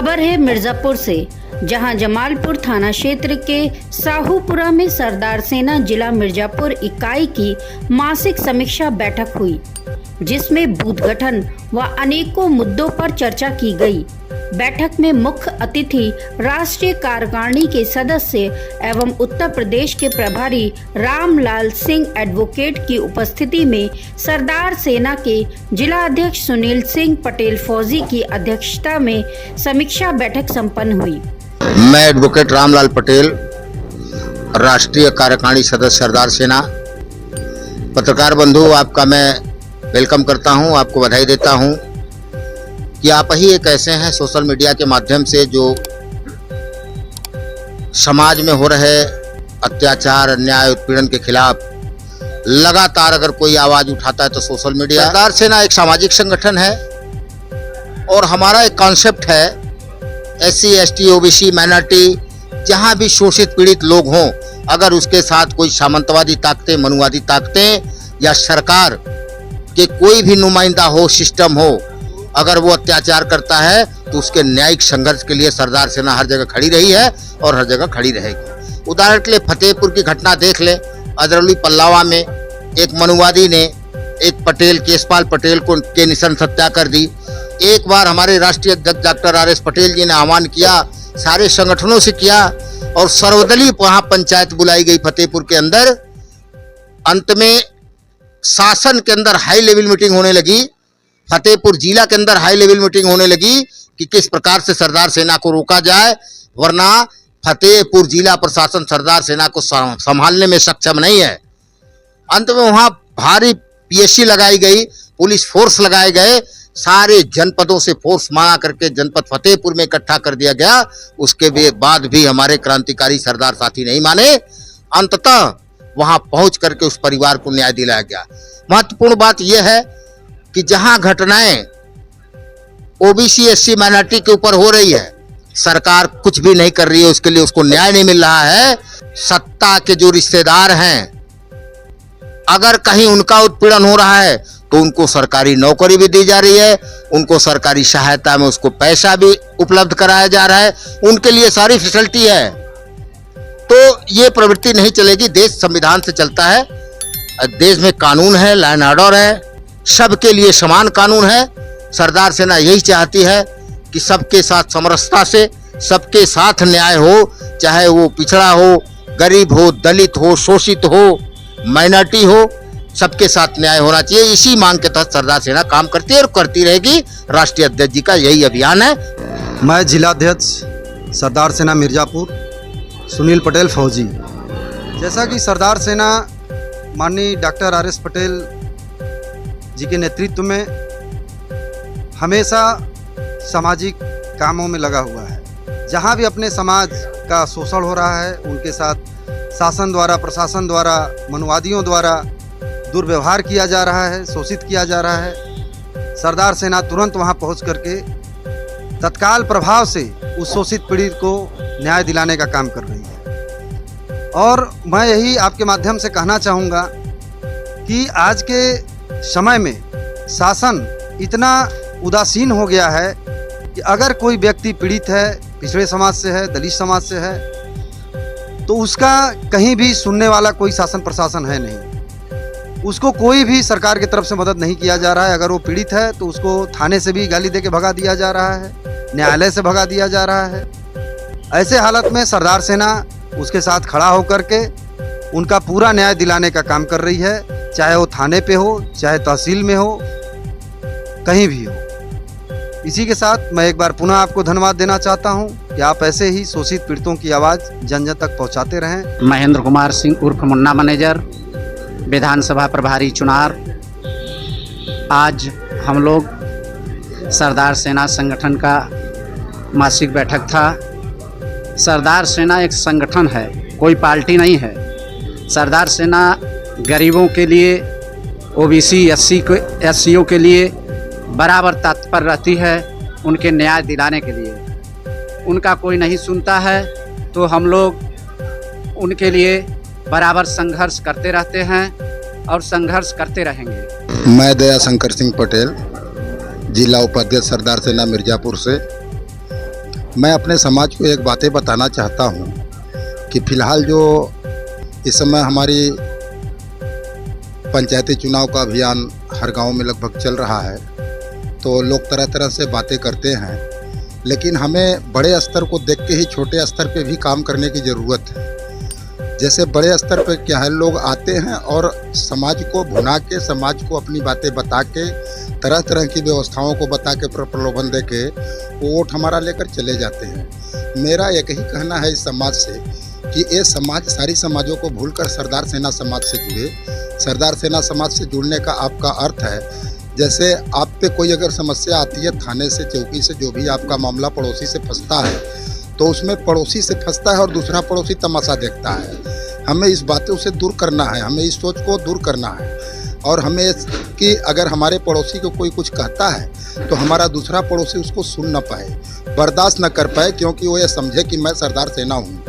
खबर है मिर्जापुर से, जहां जमालपुर थाना क्षेत्र के साहूपुरा में सरदार सेना जिला मिर्जापुर इकाई की मासिक समीक्षा बैठक हुई, जिसमें बूथ गठन व अनेकों मुद्दों पर चर्चा की गई। बैठक में मुख्य अतिथि राष्ट्रीय कार्यकारिणी के सदस्य एवं उत्तर प्रदेश के प्रभारी रामलाल सिंह एडवोकेट की उपस्थिति में सरदार सेना के जिला अध्यक्ष सुनील सिंह पटेल फौजी की अध्यक्षता में समीक्षा बैठक संपन्न हुई। मैं एडवोकेट रामलाल पटेल, राष्ट्रीय कार्यकारिणी सदस्य सरदार सेना। पत्रकार बंधु, आपका मैं वेलकम करता हूं, आपको बधाई देता हूं कि आप ही एक ऐसे हैं सोशल मीडिया के माध्यम से जो समाज में हो रहे अत्याचार, अन्याय, उत्पीड़न के खिलाफ लगातार अगर कोई आवाज उठाता है तो सोशल मीडिया। सरदार सेना एक सामाजिक संगठन है और हमारा एक कॉन्सेप्ट है SC, ST, OBC, माइनॉरिटी, जहां भी शोषित पीड़ित लोग हों, अगर उसके साथ कोई सामंतवादी ताकतें, मनुवादी ताकतें या सरकार के कोई भी नुमाइंदा हो, सिस्टम हो, अगर वो अत्याचार करता है तो उसके न्यायिक संघर्ष के लिए सरदार सेना हर जगह खड़ी रही है और हर जगह खड़ी रहेगी। उदाहरण के लिए फतेहपुर की घटना देख ले। अदरौली पल्लावा में एक मनुवादी ने एक पटेल, केशपाल पटेल को के निशान हत्या कर दी। एक बार हमारे राष्ट्रीय अध्यक्ष डॉक्टर RS पटेल जी ने आह्वान किया, सारे संगठनों से किया और सर्वदलीय वहां पंचायत बुलाई गई फतेहपुर के अंदर। अंत में शासन के अंदर हाई लेवल मीटिंग होने लगी, फतेहपुर जिला के अंदर हाई लेवल मीटिंग होने लगी कि किस प्रकार से सरदार सेना को रोका जाए, वरना फतेहपुर जिला प्रशासन सरदार सेना को संभालने में सक्षम नहीं है। अंत में वहां भारी PSC लगाई गई, पुलिस फोर्स लगाए गए, सारे जनपदों से फोर्स मांगा करके जनपद फतेहपुर में इकट्ठा कर दिया गया। उसके बाद भी हमारे क्रांतिकारी सरदार साथी नहीं माने। अंततः वहां पहुंच करके उस परिवार को न्याय दिलाया गया। महत्वपूर्ण बात यह है कि जहां घटनाएं OBC, SC, माइनॉरिटी के ऊपर हो रही है, सरकार कुछ भी नहीं कर रही है, उसके लिए उसको न्याय नहीं मिल रहा है। सत्ता के जो रिश्तेदार हैं, अगर कहीं उनका उत्पीड़न हो रहा है तो उनको सरकारी नौकरी भी दी जा रही है, उनको सरकारी सहायता में उसको पैसा भी उपलब्ध कराया जा रहा है, उनके लिए सारी फैसिलिटी है। तो ये प्रवृत्ति नहीं चलेगी। देश संविधान से चलता है, देश में कानून है, लॉ एंड ऑर्डर है, सबके लिए समान कानून है। सरदार सेना यही चाहती है कि सबके साथ समरसता से, सबके साथ न्याय हो, चाहे वो पिछड़ा हो, गरीब हो, दलित हो, शोषित हो, माइनॉरिटी हो, सबके साथ न्याय होना चाहिए। इसी मांग के तहत सरदार सेना काम करती है और करती रहेगी। राष्ट्रीय अध्यक्ष जी का यही अभियान है। मैं जिलाध्यक्ष सरदार सेना मिर्जापुर सुनील पटेल फौजी। जैसा कि सरदार सेना माननीय डॉक्टर RS पटेल जी के नेतृत्व में हमेशा सामाजिक कामों में लगा हुआ है। जहां भी अपने समाज का शोषण हो रहा है, उनके साथ शासन द्वारा, प्रशासन द्वारा, मनुवादियों द्वारा दुर्व्यवहार किया जा रहा है, शोषित किया जा रहा है, सरदार सेना तुरंत वहां पहुंच करके तत्काल प्रभाव से उस शोषित पीड़ित को न्याय दिलाने का काम कर रही है। और मैं यही आपके माध्यम से कहना चाहूँगा कि आज के समय में शासन इतना उदासीन हो गया है कि अगर कोई व्यक्ति पीड़ित है, पिछड़े समाज से है, दलित समाज से है, तो उसका कहीं भी सुनने वाला कोई शासन प्रशासन है नहीं। उसको कोई भी सरकार की तरफ से मदद नहीं किया जा रहा है। अगर वो पीड़ित है तो उसको थाने से भी गाली दे के भगा दिया जा रहा है, न्यायालय से भगा दिया जा रहा है। ऐसे हालत में सरदार सेना उसके साथ खड़ा होकर के उनका पूरा न्याय दिलाने का काम कर रही है, चाहे वो थाने पे हो, चाहे तहसील में हो, कहीं भी हो। इसी के साथ मैं एक बार पुनः आपको धन्यवाद देना चाहता हूं कि आप ऐसे ही शोषित पीड़ितों की आवाज़ जन जन तक पहुंचाते रहें। महेंद्र कुमार सिंह उर्फ मुन्ना मैनेजर, विधानसभा प्रभारी चुनार। आज हम लोग सरदार सेना संगठन का मासिक बैठक था। सरदार सेना एक संगठन है, कोई पार्टी नहीं है। सरदार सेना गरीबों के लिए, OBC, SC के लिए बराबर तत्पर रहती है, उनके न्याय दिलाने के लिए। उनका कोई नहीं सुनता है तो हम लोग उनके लिए बराबर संघर्ष करते रहते हैं और संघर्ष करते रहेंगे। मैं दया शंकर सिंह पटेल, जिला उपाध्यक्ष सरदार सेना मिर्जापुर से। मैं अपने समाज को एक बातें बताना चाहता हूँ कि फ़िलहाल जो इस समय हमारी पंचायती चुनाव का अभियान हर गांव में लगभग चल रहा है, तो लोग तरह तरह से बातें करते हैं, लेकिन हमें बड़े स्तर को देख के ही छोटे स्तर पे भी काम करने की ज़रूरत है। जैसे बड़े स्तर पे क्या है, लोग आते हैं और समाज को भुना के, समाज को अपनी बातें बता के, तरह तरह की व्यवस्थाओं को बता के, प्रलोभन दे के वो वोट हमारा लेकर चले जाते हैं। मेरा एक ही कहना है इस समाज से कि ये समाज सारी समाजों को भूलकर सरदार सेना समाज से जुड़े। सरदार सेना समाज से जुड़ने का आपका अर्थ है, जैसे आप पे कोई अगर समस्या आती है थाने से, चौकी से, जो भी आपका मामला पड़ोसी से फंसता है, तो उसमें पड़ोसी से फंसता है और दूसरा पड़ोसी तमाशा देखता है। हमें इस बातों से दूर करना है, हमें इस सोच को दूर करना है, और हमें कि अगर हमारे पड़ोसी को कोई कुछ कहता है तो हमारा दूसरा पड़ोसी उसको सुन न पाए, बर्दाश्त न कर पाए, क्योंकि वो ये समझे कि मैं सरदार सेना हूँ।